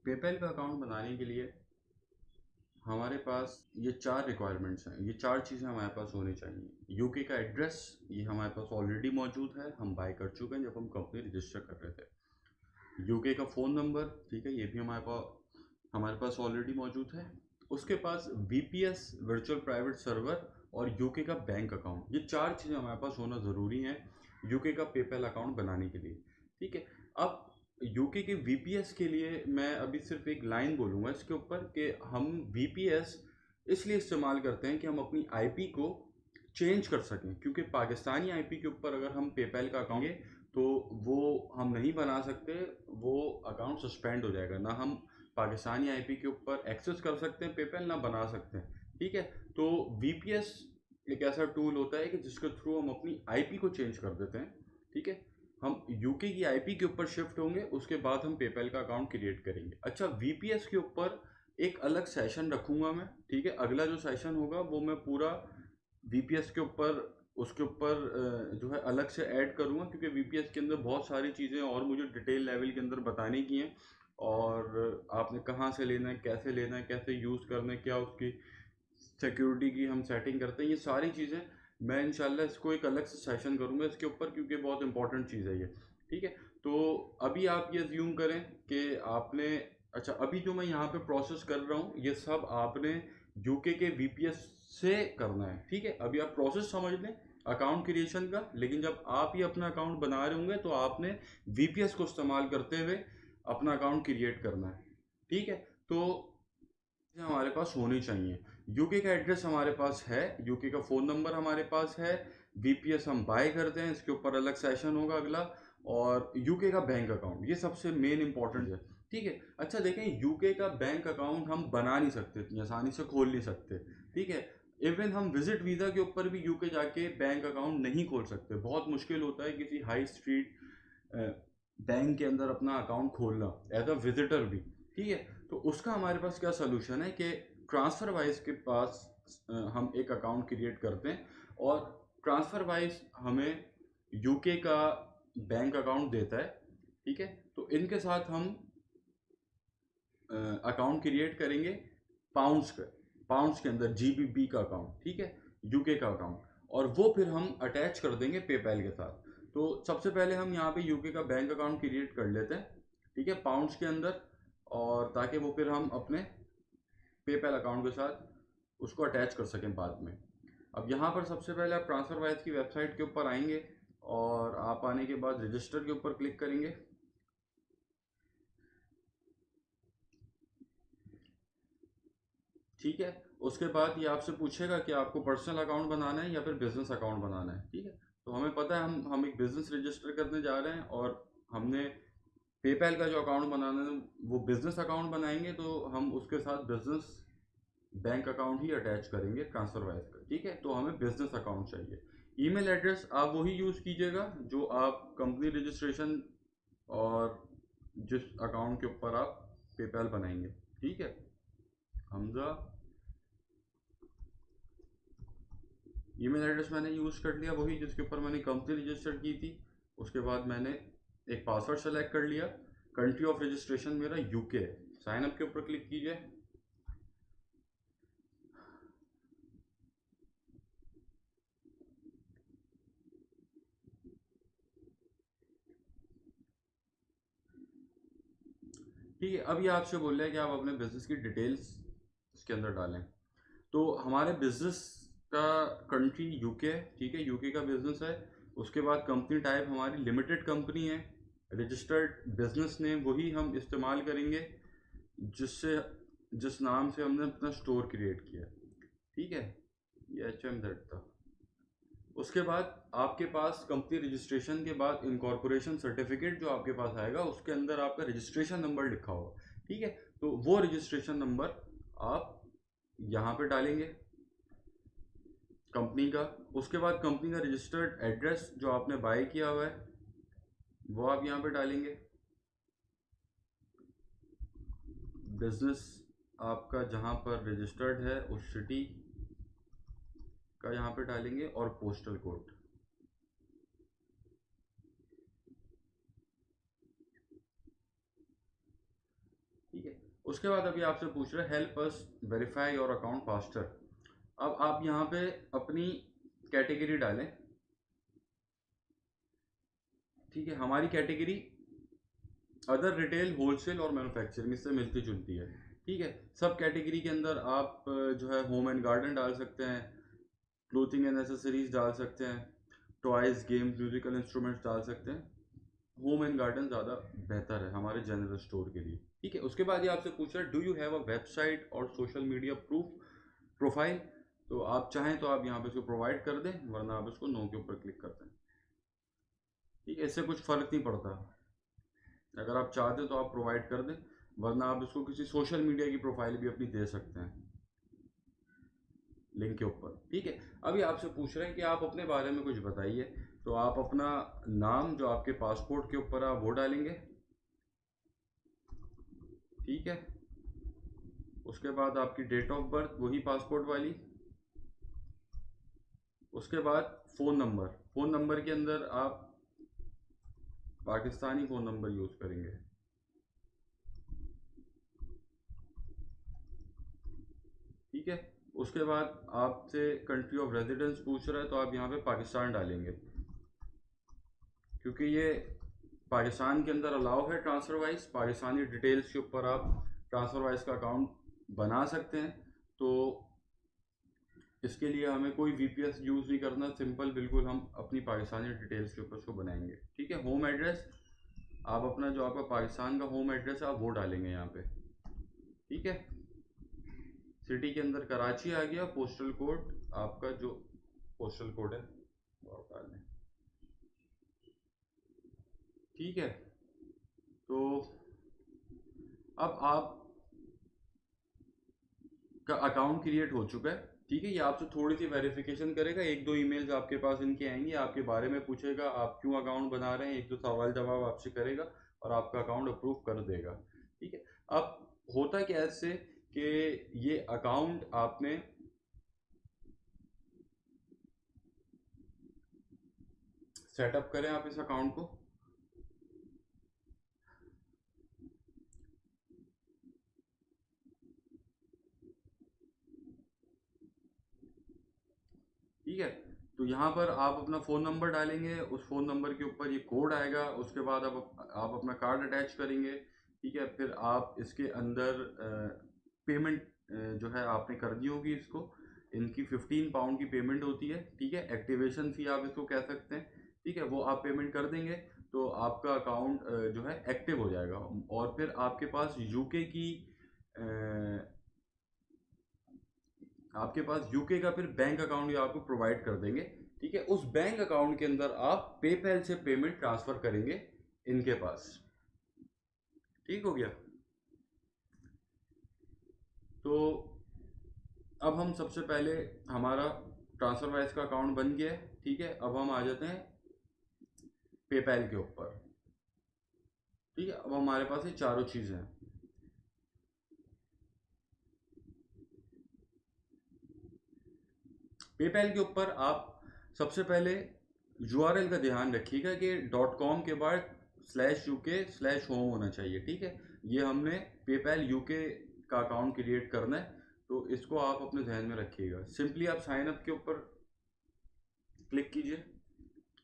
PayPal का account बनाने के लिए हमारे पास ये 4 रिक्वायरमेंट्स हैं, ये 4 चीज़ें हमारे पास होनी चाहिए। यूके का एड्रेस ये हमारे पास ऑलरेडी मौजूद है, हम बाय कर चुके हैं जब हम कंपनी रजिस्टर कर रहे थे। यूके का फ़ोन नंबर, ठीक है, ये भी हमारे पास ऑलरेडी मौजूद है। उसके पास वीपीएस वर्चुअल प्राइवेट सर्वर और यूके का बैंक अकाउंट, ये 4 चीज़ें हमारे पास होना ज़रूरी है यूके का पेपैल अकाउंट बनाने के लिए, ठीक है। अब यूके के वीपीएस के लिए मैं अभी सिर्फ एक लाइन बोलूँगा इसके ऊपर कि हम वीपीएस इसलिए इस्तेमाल करते हैं कि हम अपनी आईपी को चेंज कर सकें, क्योंकि पाकिस्तानी आईपी के ऊपर अगर हम पेपैल का अकाउंट तो वो हम नहीं बना सकते, वो अकाउंट सस्पेंड हो जाएगा। ना हम पाकिस्तानी आईपी के ऊपर एक्सेस कर सकते हैं पेपैल, ना बना सकते हैं, ठीक है। तो वीपीएस एक ऐसा टूल होता है कि जिसके थ्रू हम अपनी आईपी को चेंज कर देते हैं, ठीक है। हम यूके की आईपी के ऊपर शिफ्ट होंगे, उसके बाद हम पेपैल का अकाउंट क्रिएट करेंगे। अच्छा, वीपीएस के ऊपर एक अलग सेशन रखूंगा मैं, ठीक है। अगला जो सेशन होगा वो मैं पूरा वीपीएस के ऊपर उसके ऊपर जो है अलग से ऐड करूंगा, क्योंकि वीपीएस के अंदर बहुत सारी चीज़ें और मुझे डिटेल लेवल के अंदर बताने की हैं, और आपने कहाँ से लेना है, कैसे यूज़ करना है, क्या उसकी सिक्योरिटी की हम सेटिंग करते हैं, ये सारी चीज़ें मैं इंशाल्लाह इसको एक अलग से सेशन करूंगा इसके ऊपर, क्योंकि बहुत इंपॉर्टेंट चीज़ है ये, ठीक है। तो अभी आप ये ज्यूम करें कि आपने, अच्छा, अभी जो मैं यहाँ पे प्रोसेस कर रहा हूँ ये सब आपने यूके के वीपीएस से करना है, ठीक है। अभी आप प्रोसेस समझ लें अकाउंट क्रिएशन का, लेकिन जब आप ही अपना अकाउंट बना रहे होंगे तो आपने वीपीएस को इस्तेमाल करते हुए अपना अकाउंट क्रिएट करना है, ठीक है। तो हमारे पास होनी चाहिए, यूके का एड्रेस हमारे पास है, यूके का फ़ोन नंबर हमारे पास है, वीपीएस हम बाय करते हैं, इसके ऊपर अलग सेशन होगा अगला, और यूके का बैंक अकाउंट, ये सबसे मेन इंपॉर्टेंट है, ठीक है। अच्छा देखें, यूके का बैंक अकाउंट हम बना नहीं सकते, इतनी आसानी से खोल नहीं सकते, ठीक है। इवन हम विजिट वीज़ा के ऊपर भी यूके जाके बैंक अकाउंट नहीं खोल सकते, बहुत मुश्किल होता है किसी हाई स्ट्रीट बैंक के अंदर अपना अकाउंट खोलना एज अ विजिटर भी, ठीक है। तो उसका हमारे पास क्या सोल्यूशन है कि ट्रांसफ़र वाइज के पास हम एक अकाउंट क्रिएट करते हैं, और ट्रांसफ़र वाइज हमें यूके का बैंक अकाउंट देता है, ठीक है। तो इनके साथ हम अकाउंट क्रिएट करेंगे पाउंड्स के अंदर जीबीपी का अकाउंट, ठीक है, यूके का अकाउंट, और वो फिर हम अटैच कर देंगे पेपैल के साथ। तो सबसे पहले हम यहाँ पे यूके का बैंक अकाउंट क्रिएट कर लेते हैं, ठीक है, पाउंड्स के अंदर, और ताकि वो फिर हम अपने पेपैल अकाउंट के साथ उसको अटैच कर सकें बाद में। अब यहाँ पर सबसे पहले आप ट्रांसफ़र वाइज की वेबसाइट के ऊपर आएंगे, और आप आने के बाद रजिस्टर के ऊपर क्लिक करेंगे, ठीक है। उसके बाद ये आपसे पूछेगा कि आपको पर्सनल अकाउंट बनाना है या फिर बिजनेस अकाउंट बनाना है, ठीक है। तो हमें पता है हम एक बिजनेस रजिस्टर करने जा रहे हैं, और हमने पेपैल का जो अकाउंट बनाना है वो बिजनेस अकाउंट बनाएंगे, तो हम उसके साथ बिजनेस बैंक अकाउंट ही अटैच करेंगे ट्रांसफर वाइज का, ठीक है। तो हमें बिजनेस अकाउंट चाहिए। ईमेल एड्रेस आप वही यूज़ कीजिएगा जो आप कंपनी रजिस्ट्रेशन और जिस अकाउंट के ऊपर आप पेपैल बनाएंगे, ठीक है। हमजा ईमेल एड्रेस मैंने यूज़ कर लिया वही जिसके ऊपर मैंने कंपनी रजिस्टर की थी। उसके बाद मैंने एक पासवर्ड सेलेक्ट कर लिया, कंट्री ऑफ रजिस्ट्रेशन मेरा यूके है, साइन अप के ऊपर क्लिक कीजिए। ठीक है, अब ये आपसे बोल रहा है कि आप अपने बिजनेस की डिटेल्स इसके अंदर डालें। तो हमारे बिजनेस का कंट्री यूके है, ठीक है, यूके का बिजनेस है। उसके बाद कंपनी टाइप हमारी लिमिटेड कंपनी है, रजिस्टर्ड बिजनेस नेम वही हम इस्तेमाल करेंगे जिससे जिस नाम से हमने अपना स्टोर क्रिएट किया, ठीक है, ये HMZ था। उसके बाद आपके पास कंपनी रजिस्ट्रेशन के बाद इनकॉर्पोरेशन सर्टिफिकेट जो आपके पास आएगा उसके अंदर आपका रजिस्ट्रेशन नंबर लिखा होगा, ठीक है। तो वो रजिस्ट्रेशन नंबर आप यहाँ पे डालेंगे कंपनी का। उसके बाद कंपनी का रजिस्टर्ड एड्रेस जो आपने बाय किया हुआ है वो आप यहाँ पे डालेंगे, बिजनेस आपका जहाँ पर रजिस्टर्ड है उस सिटी का यहाँ पे डालेंगे, और पोस्टल कोड, ठीक है। उसके बाद अभी आपसे पूछ रहे help us verify your account faster. अब आप यहाँ पे अपनी कैटेगरी डालें, ठीक है। हमारी कैटेगरी अदर रिटेल, होलसेल और मैन्युफैक्चरिंग इससे मिलती जुलती है, ठीक है। सब कैटेगरी के अंदर आप जो है होम एंड गार्डन डाल सकते हैं, क्लोथिंग एंड एसेसरीज डाल सकते हैं, टॉयज, गेम्स, म्यूजिकल इंस्ट्रूमेंट्स डाल सकते हैं। होम एंड गार्डन ज़्यादा बेहतर है हमारे जनरल स्टोर के लिए, ठीक है। उसके बाद ये आपसे पूछ रहा है do you have a website और सोशल मीडिया प्रूफ प्रोफाइल। तो आप चाहें तो आप यहाँ पे इसको प्रोवाइड कर दें, वरना आप इसको नो के ऊपर क्लिक कर दें, ठीक है। इससे कुछ फ़र्क नहीं पड़ता, अगर आप चाहते तो आप प्रोवाइड कर दें, वरना आप इसको किसी सोशल मीडिया की प्रोफाइल भी अपनी दे सकते हैं लिंक के ऊपर, ठीक है। अभी आपसे पूछ रहे हैं कि आप अपने बारे में कुछ बताइए। तो आप अपना नाम जो आपके पासपोर्ट के ऊपर है वो डालेंगे, ठीक है। उसके बाद आपकी डेट ऑफ बर्थ वही पासपोर्ट वाली। उसके बाद फ़ोन नंबर, फ़ोन नंबर के अंदर आप पाकिस्तानी फ़ोन नंबर यूज़ करेंगे, ठीक है। उसके बाद आपसे कंट्री ऑफ रेजिडेंस पूछ रहा है, तो आप यहाँ पे पाकिस्तान डालेंगे, क्योंकि ये पाकिस्तान के अंदर अलाउ है ट्रांसफ़र वाइज। पाकिस्तानी डिटेल्स के ऊपर आप ट्रांसफ़र वाइज का अकाउंट बना सकते हैं। तो इसके लिए हमें कोई वीपीएस यूज़ नहीं करना, सिंपल बिल्कुल हम अपनी पाकिस्तानी डिटेल्स के ऊपर उसको बनाएंगे, ठीक है। होम एड्रेस आप अपना जो आपका पाकिस्तान का होम एड्रेस है आप वो डालेंगे यहाँ पे, ठीक है। सिटी के अंदर कराची आ गया, पोस्टल कोड आपका जो पोस्टल कोड है वो आप डाल दें, ठीक है। तो अब आप का अकाउंट क्रिएट हो चुका है, ठीक है। ये आपसे थोड़ी सी वेरिफिकेशन करेगा, एक दो ईमेल्स आपके पास इनके आएंगी, आपके बारे में पूछेगा आप क्यों अकाउंट बना रहे हैं, एक दो सवाल जवाब आपसे करेगा और आपका अकाउंट अप्रूव कर देगा, ठीक है। अब होता क्या है इससे कि ये अकाउंट आपने सेटअप करें आप इस अकाउंट को, ठीक है। तो यहाँ पर आप अपना फ़ोन नंबर डालेंगे, उस फ़ोन नंबर के ऊपर ये कोड आएगा, उसके बाद आप अपना कार्ड अटैच करेंगे, ठीक है। फिर आप इसके अंदर पेमेंट जो है आपने कर दी होगी इसको, इनकी 15 पाउंड की पेमेंट होती है, ठीक है। एक्टिवेशन फ़ी आप इसको कह सकते हैं, ठीक है। वो आप पेमेंट कर देंगे तो आपका अकाउंट जो है एक्टिव हो जाएगा, और फिर आपके पास यूके की आपके पास यूके का फिर बैंक अकाउंट भी आपको प्रोवाइड कर देंगे, ठीक है। उस बैंक अकाउंट के अंदर आप पेपैल से पेमेंट ट्रांसफ़र करेंगे इनके पास, ठीक हो गया। तो अब हम सबसे पहले हमारा ट्रांसफ़र वाइज का अकाउंट बन गया है, ठीक है। अब हम आ जाते हैं पेपैल के ऊपर, ठीक है। अब हमारे पास ये चारों चीज़ें हैं। पेपैल के ऊपर आप सबसे पहले यूआरएल का ध्यान रखिएगा कि .com के बाद /UK/home होना चाहिए, ठीक है। ये हमने पेपैल यूके का अकाउंट क्रिएट करना है, तो इसको आप अपने ध्यान में रखिएगा। सिंपली आप साइन अप के ऊपर क्लिक कीजिए।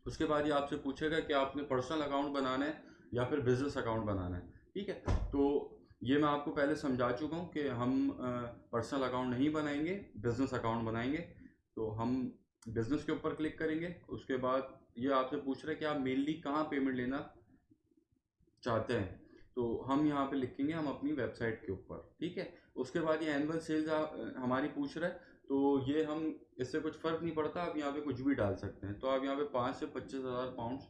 उसके बाद ये आपसे पूछेगा कि आपने पर्सनल अकाउंट बनाना है या फिर बिजनेस अकाउंट बनाना है, ठीक है। तो ये मैं आपको पहले समझा चुका हूँ कि हम पर्सनल अकाउंट नहीं बनाएंगे, बिजनेस अकाउंट बनाएंगे। तो हम बिजनेस के ऊपर क्लिक करेंगे। उसके बाद ये आपसे पूछ रहे हैं कि आप मेनली कहाँ पेमेंट लेना चाहते हैं, तो हम यहाँ पे लिखेंगे हम अपनी वेबसाइट के ऊपर, ठीक है। उसके बाद ये एनुअल सेल्स हमारी पूछ रहा है, तो ये हम इससे कुछ फ़र्क नहीं पड़ता, आप यहाँ पे कुछ भी डाल सकते हैं। तो आप यहाँ पे 5 से 25 हज़ार पाउंड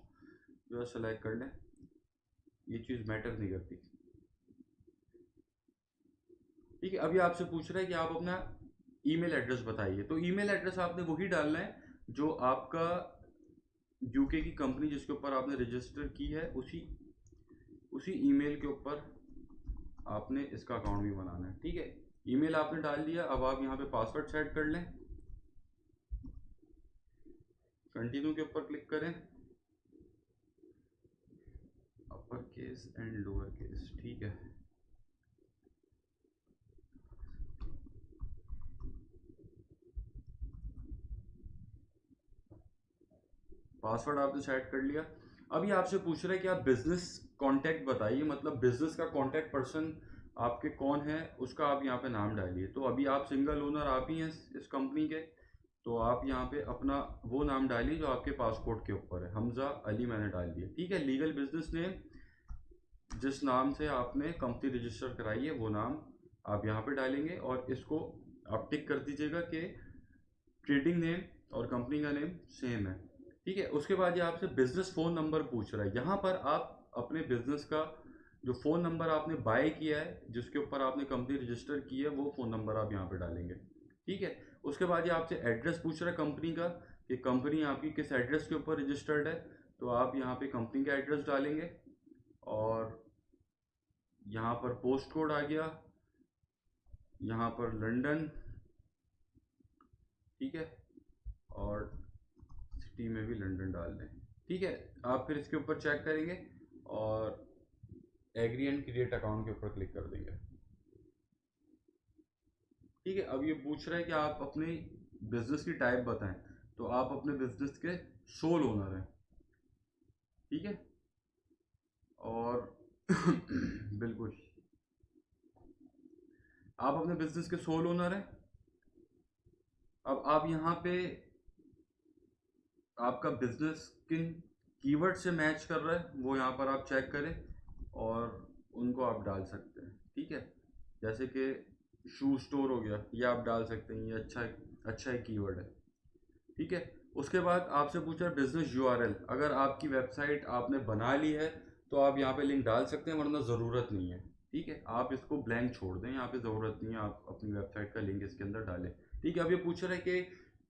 जो है सेलेक्ट कर लें, ये चीज़ मैटर नहीं करती, ठीक है। अभी आपसे पूछ रहा है कि आप अपना ईमेल एड्रेस बताइए। तो ईमेल एड्रेस आपने वही डालना है जो आपका यूके की कंपनी जिसके ऊपर आपने रजिस्टर की है, उसी उसी ईमेल के ऊपर आपने इसका अकाउंट भी बनाना है, ठीक है। ईमेल आपने डाल दिया, अब आप यहाँ पे पासवर्ड सेट कर लें, कंटिन्यू के ऊपर क्लिक करें, upper case and lower case, ठीक है। पासवर्ड आपने सेट कर लिया। अभी आपसे पूछ रहा है कि आप बिजनेस कॉन्टैक्ट बताइए, मतलब बिजनेस का कॉन्टैक्ट पर्सन आपके कौन है उसका आप यहाँ पे नाम डालिए। तो अभी आप सिंगल ओनर आप ही हैं इस कंपनी के, तो आप यहाँ पे अपना वो नाम डालिए जो आपके पासपोर्ट के ऊपर है। हमजा अली मैंने डाल दिया, ठीक है। लीगल बिजनेस नेम, जिस नाम से आपने कंपनी रजिस्टर कराई है वो नाम आप यहाँ पे डालेंगे, और इसको आप टिक कर दीजिएगा कि ट्रेडिंग नेम और कंपनी का नेम सेम है, ठीक है। उसके बाद ये आपसे बिजनेस फ़ोन नंबर पूछ रहा है। यहाँ पर आप अपने बिजनेस का जो फ़ोन नंबर आपने बाय किया है, जिसके ऊपर आपने कंपनी रजिस्टर की है, वो फ़ोन नंबर आप यहाँ पे डालेंगे, ठीक है। उसके बाद ये आपसे एड्रेस पूछ रहा है कंपनी का, कि कंपनी आपकी किस एड्रेस के ऊपर रजिस्टर्ड है, तो आप यहाँ पे कंपनी का एड्रेस डालेंगे, और यहाँ पर पोस्ट कोड आ गया, यहाँ पर लंदन, ठीक है, और सिटी में भी लंदन डाल दें, ठीक है। आप फिर इसके ऊपर चेक करेंगे और एग्री एंड क्रिएट अकाउंट के ऊपर क्लिक कर देंगे, ठीक है। अब ये पूछ रहा है कि आप अपनी बिजनेस की टाइप बताएं, तो आप अपने बिजनेस के सोल ओनर हैं, ठीक है। और बिल्कुल आप अपने बिजनेस के सोल ओनर हैं। अब आप यहाँ पे आपका बिजनेस किन कीवर्ड से मैच कर रहा है वो यहाँ पर आप चेक करें, और उनको आप डाल सकते हैं, ठीक है। जैसे कि शू स्टोर हो गया, ये आप डाल सकते हैं, ये अच्छा एक कीवर्ड है, ठीक है। उसके बाद आपसे पूछा बिजनेस यूआरएल, अगर आपकी वेबसाइट आपने बना ली है तो आप यहाँ पे लिंक डाल सकते हैं, वरना ज़रूरत नहीं है, ठीक है। आप इसको ब्लैंक छोड़ दें, यहाँ पे ज़रूरत नहीं है आप अपनी वेबसाइट का लिंक इसके अंदर डालें, ठीक है। अब ये पूछ रहा है कि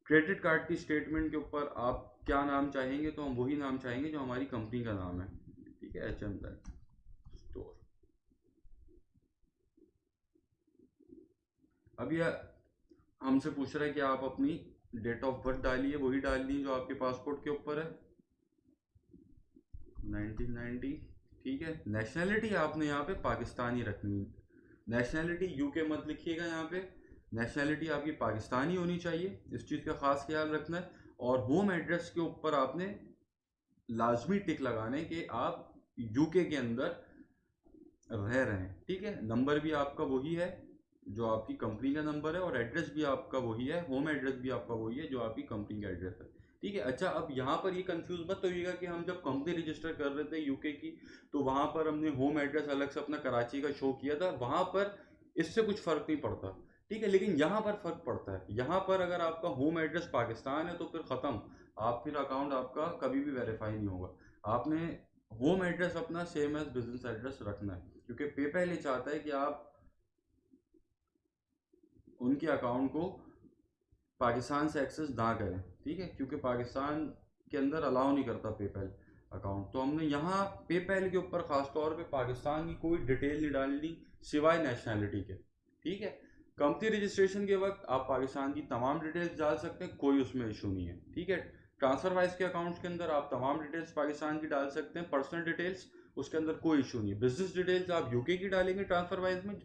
क्रेडिट कार्ड की स्टेटमेंट के ऊपर आप क्या नाम चाहेंगे, तो हम वही नाम चाहेंगे जो हमारी कंपनी का नाम है, ठीक है, HM स्टोर। अब ये हमसे पूछ रहा है कि आप अपनी डेट ऑफ बर्थ डालिए, वही डालनी जो आपके पासपोर्ट के ऊपर है, 1990, ठीक है। नेशनैलिटी आपने यहाँ पे पाकिस्तानी रखनी है, नेशनैलिटी यूके मत लिखिएगा, यहाँ पे नेशनैलिटी आपकी पाकिस्तानी होनी चाहिए, इस चीज़ का खास ख्याल रखना है। और होम एड्रेस के ऊपर आपने लाजमी टिक लगाने कि आप यूके के अंदर रह रहे हैं, ठीक है। नंबर भी आपका वही है जो आपकी कंपनी का नंबर है, और एड्रेस भी आपका वही है, होम एड्रेस भी आपका वही है जो आपकी कंपनी का एड्रेस है, ठीक है। अच्छा, अब यहाँ पर ये कंफ्यूज मत होइएगा कि हम जब कंपनी रजिस्टर कर रहे थे यूके की, तो वहाँ पर हमने होम एड्रेस अलग से अपना कराची का शो किया था, वहाँ पर इससे कुछ फ़र्क नहीं पड़ता, ठीक है। लेकिन यहाँ पर फ़र्क पड़ता है, यहाँ पर अगर आपका होम एड्रेस पाकिस्तान है तो फिर ख़त्म, आप फिर अकाउंट आपका कभी भी वेरीफाई नहीं होगा। आपने होम एड्रेस अपना सेम एज बिजनेस एड्रेस रखना है, क्योंकि पेपैल ये चाहता है कि आप उनके अकाउंट को पाकिस्तान से एक्सेस ना करें, ठीक है, क्योंकि पाकिस्तान के अंदर अलाउ नहीं करता पेपैल अकाउंट। तो हमने यहाँ पेपैल के ऊपर ख़ास तौर पे पाकिस्तान की कोई डिटेल नहीं डालनी सिवाय नेशनैलिटी के, ठीक है। कंपनी रजिस्ट्रेशन के वक्त आप पाकिस्तान की तमाम डिटेल्स डाल सकते हैं, कोई उसमें इशू नहीं है, ठीक है। ट्रांसफ़र वाइज के अकाउंट्स के अंदर आप तमाम डिटेल्स पाकिस्तान की डाल सकते हैं, पर्सनल डिटेल्स उसके अंदर कोई इशू नहीं है। बिजनेस डिटेल्स आप यूके की डालेंगे ट्रांसफ़र वाइज में,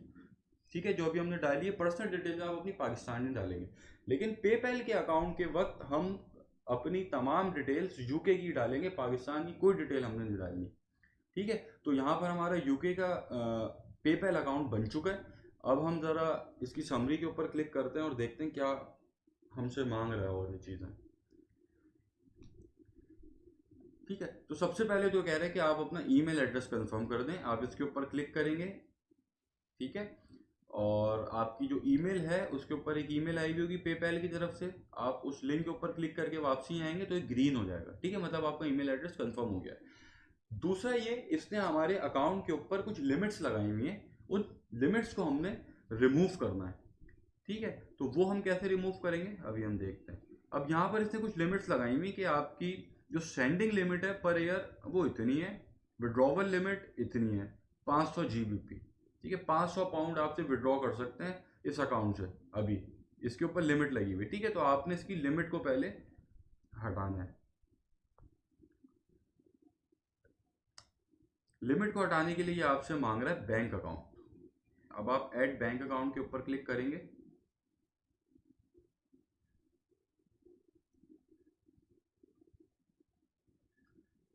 ठीक है, जो अभी हमने डाली है। पर्सनल डिटेल्स आप अपनी पाकिस्तानी डालेंगे, लेकिन पेपैल के अकाउंट के वक्त हम अपनी तमाम डिटेल्स यूके की डालेंगे, पाकिस्तान की कोई डिटेल हमने नहीं डालनी, ठीक है। तो यहाँ पर हमारा यूके का पेपैल अकाउंट बन चुका है। अब हम ज़रा इसकी समरी के ऊपर क्लिक करते हैं और देखते हैं क्या हमसे मांग रहा है और ये चीज़ें, ठीक है। तो सबसे पहले तो कह रहे हैं कि आप अपना ईमेल एड्रेस कंफर्म कर दें, आप इसके ऊपर क्लिक करेंगे, ठीक है। और आपकी जो ईमेल है उसके ऊपर एक ईमेल आई हुई होगी पेपैल की तरफ से, आप उस लिंक के ऊपर क्लिक करके वापसी आएंगे तो एक ग्रीन हो जाएगा, ठीक है, मतलब आपका ईमेल एड्रेस कंफर्म हो गया है। दूसरा ये, इसने हमारे अकाउंट के ऊपर कुछ लिमिट्स लगाई हुई हैं, उन लिमिट्स को हमने रिमूव करना है, ठीक है। तो वो हम कैसे रिमूव करेंगे अभी हम देखते हैं। अब यहाँ पर इसने कुछ लिमिट्स लगाई हुई कि आपकी जो सेंडिंग लिमिट है पर ईयर वो इतनी है, विड्रॉवल लिमिट इतनी है 500 GBP, ठीक है। 500 पाउंड आपसे विड्रॉ कर सकते हैं इस अकाउंट से, अभी इसके ऊपर लिमिट लगी हुई, ठीक है। तो आपने इसकी लिमिट को पहले हटाना है। लिमिट को हटाने के लिए आपसे मांग रहा है बैंक अकाउंट। अब आप ऐड बैंक अकाउंट के ऊपर क्लिक करेंगे,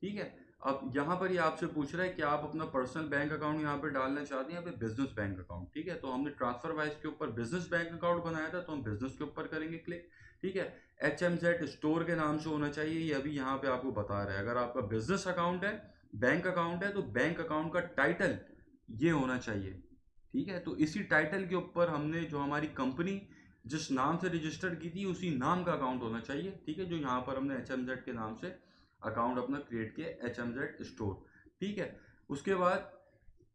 ठीक है। अब यहाँ पर ये आपसे पूछ रहा है कि आप अपना पर्सनल बैंक अकाउंट यहाँ पे डालना चाहते हैं या फिर बिजनेस बैंक अकाउंट। ठीक है, तो हमने ट्रांसफर वाइज के ऊपर बिजनेस बैंक अकाउंट बनाया था, तो हम बिजनेस के ऊपर करेंगे क्लिक। ठीक है, HMZ स्टोर के नाम से होना चाहिए, ये अभी यहाँ पे आपको बता रहा है। अगर आपका बिजनेस अकाउंट है, बैंक अकाउंट है, तो बैंक अकाउंट का टाइटल ये होना चाहिए। ठीक है, तो इसी टाइटल के ऊपर हमने जो हमारी कंपनी जिस नाम से रजिस्टर की थी उसी नाम का अकाउंट होना चाहिए। ठीक है, जो यहाँ पर हमने HMZ के नाम से अकाउंट अपना क्रिएट किया, HMZ स्टोर। ठीक है, उसके बाद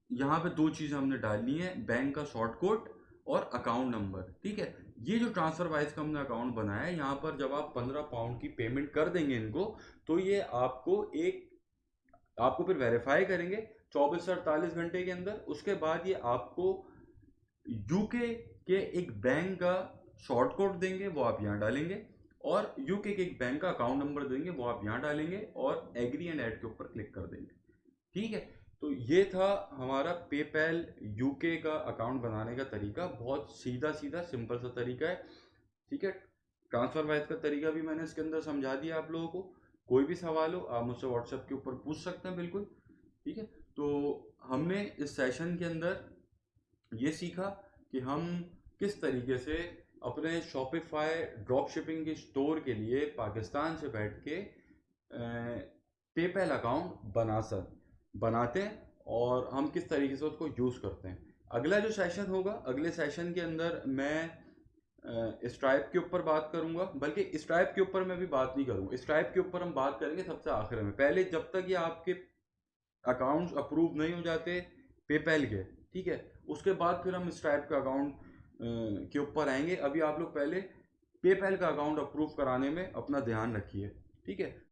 यहाँ पे दो चीज़ें हमने डालनी है, बैंक का शॉर्ट कोड और अकाउंट नंबर। ठीक है, ये जो ट्रांसफर वाइज का हमने अकाउंट बनाया है, यहाँ पर जब आप 15 पाउंड की पेमेंट कर देंगे इनको, तो ये आपको फिर वेरीफाई करेंगे 24 से 48 घंटे के अंदर। उसके बाद ये आपको यूके के एक बैंक का शॉर्ट कोड देंगे, वो आप यहाँ डालेंगे, और यूके के एक बैंक का अकाउंट नंबर देंगे, वो आप यहाँ डालेंगे, और एग्री एंड ऐड के ऊपर क्लिक कर देंगे। ठीक है, तो ये था हमारा पेपैल यूके का अकाउंट बनाने का तरीका। बहुत सीधा सीधा सिंपल सा तरीका है। ठीक है, ट्रांसफर वाइज का तरीका भी मैंने इसके अंदर समझा दिया आप लोगों को। कोई भी सवाल हो आप मुझसे व्हाट्सएप के ऊपर पूछ सकते हैं, बिल्कुल। ठीक है, तो हमने इस सेशन के अंदर ये सीखा कि हम किस तरीके से अपने शॉपिफाई ड्रॉप शिपिंग के स्टोर के लिए पाकिस्तान से बैठ के पेपैल अकाउंट बनाते हैं, और हम किस तरीके से उसको यूज़ करते हैं। अगला जो सेशन होगा, अगले सेशन के अंदर मैं स्ट्राइप के ऊपर बात करूंगा। बल्कि स्ट्राइप के ऊपर मैं भी बात नहीं करूंगा, स्ट्राइप के ऊपर हम बात करेंगे सबसे आखिर में। पहले जब तक ये आपके अकाउंट्स अप्रूव नहीं हो जाते पेपैल के, ठीक है, उसके बाद फिर हम स्ट्राइप का अकाउंट के ऊपर आएंगे। अभी आप लोग पहले पेपैल का अकाउंट अप्रूव कराने में अपना ध्यान रखिए। ठीक है।